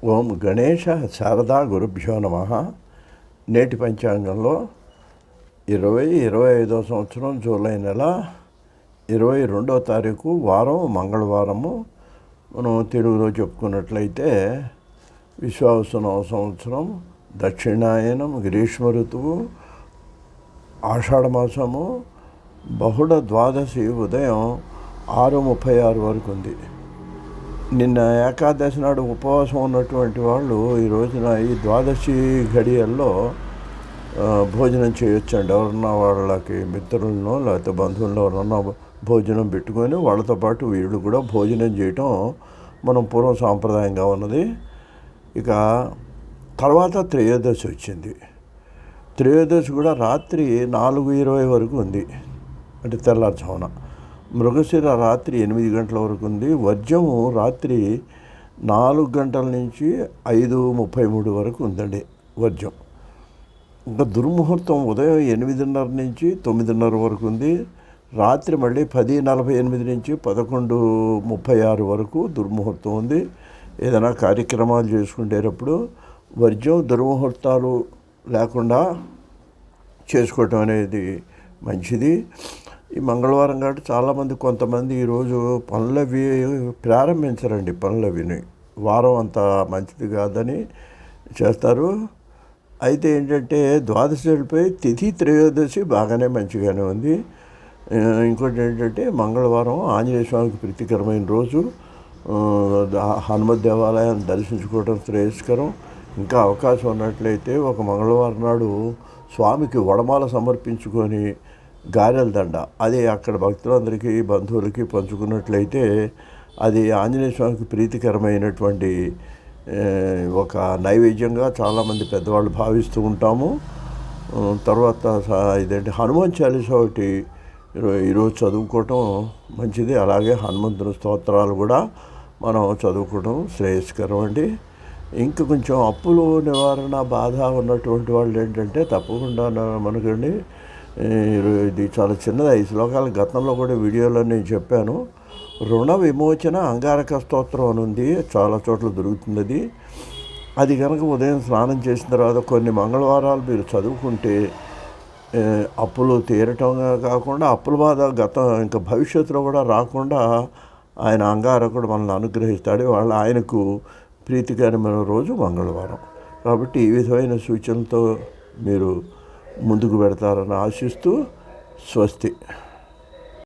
ఓం గణేశ శారదా గురుభ్యో నమః. నేటి పంచాంగంలో 2025 సంవత్సరం జూలై నెల 22వ తారీఖు వారం మంగళవారము. మనం తెలుగులో చెప్పుకున్నట్లయితే విశ్వావసునామ సంవత్సరం, దక్షిణాయనం, గ్రీష్మ ఋతువు, ఆషాఢమాసము, బహుళ ద్వాదశి ఉదయం 6:36 వరకు ఉంది. నిన్న ఏకాదశి నాడు ఉపవాసం ఉన్నటువంటి వాళ్ళు ఈ రోజున ఈ ద్వాదశి ఘడియల్లో భోజనం చేయొచ్చండి. ఎవరన్నా వాళ్ళకి మిత్రులను లేకపోతే బంధువులను ఎవరన్నా భోజనం పెట్టుకొని వాళ్ళతో పాటు వీళ్ళు కూడా భోజనం చేయటం మనం పూర్వం సాంప్రదాయంగా ఉన్నది. ఇక తర్వాత త్రయోదశి వచ్చింది. త్రయోదశి కూడా రాత్రి 4:20 వరకు ఉంది, అంటే తెల్లారుజామున. మృగశిర రాత్రి 8 గంటల వరకు ఉంది. వర్జము రాత్రి 4 గంటల నుంచి 5:33 వరకు ఉందండి వర్జం. ఇంకా దుర్ముహూర్తం ఉదయం 8:30 నుంచి 9:30 వరకు ఉంది. రాత్రి మళ్ళీ 10:48 నుంచి 11:36 వరకు దుర్ముహూర్తం ఉంది. ఏదైనా కార్యక్రమాలు చేసుకునేటప్పుడు వర్జం దుర్ముహూర్తాలు లేకుండా చేసుకోవటం అనేది మంచిది. ఈ మంగళవారం కాబట్టి చాలామంది కొంతమంది ఈరోజు పనులవి ప్రారంభించరండి. పనులవిని వారం అంత మంచిది కాదని చేస్తారు. అయితే ఏంటంటే ద్వాదశి వెళ్ళిపోయి తిథి త్రయోదశి బాగానే మంచిగానే ఉంది. ఇంకోటి ఏంటంటే మంగళవారం ఆంజనేయ స్వామికి ప్రీతికరమైన రోజు. హనుమత్ దేవాలయాన్ని దర్శించుకోవడం శ్రేయస్కరం. ఇంకా అవకాశం ఉన్నట్లయితే ఒక మంగళవారం నాడు స్వామికి వడమాల సమర్పించుకొని గారెల దండ అది అక్కడ భక్తులందరికీ బంధువులకి పంచుకున్నట్లయితే అది ఆంజనేయ స్వామికి ప్రీతికరమైనటువంటి ఒక నైవేద్యంగా చాలామంది పెద్దవాళ్ళు భావిస్తూ ఉంటాము. తర్వాత ఇదేంటి హనుమాన్ చాలీసా ఒకటి ఈరోజు చదువుకోవటం మంచిది. అలాగే హనుమంతుని స్తోత్రాలు కూడా మనం చదువుకోవడం శ్రేయస్కరం అండి. ఇంకా కొంచెం అప్పులు నివారణ బాధ ఉన్నటువంటి వాళ్ళు ఏంటంటే తప్పకుండా మనకండి ఇది చాలా చిన్నది. 5 శ్లోకాలు గతంలో కూడా వీడియోలో నేను చెప్పాను. రుణ విమోచన అంగారక స్తోత్రం అని ఉంది, చాలా చోట్ల దొరుకుతుంది. అది కనుక ఉదయం స్నానం చేసిన తర్వాత కొన్ని మంగళవారాలు మీరు చదువుకుంటే అప్పులు తీరటం కాకుండా అప్పుల బాధ ఇంకా భవిష్యత్తులో కూడా రాకుండా ఆయన అంగారకుడు మనల్ని అనుగ్రహిస్తాడు. ఆయనకు ప్రీతికరమైన రోజు మంగళవారం కాబట్టి ఈ విధమైన సూచనలతో మీరు ముందుకు పెడతారని ఆశిస్తూ స్వస్తి.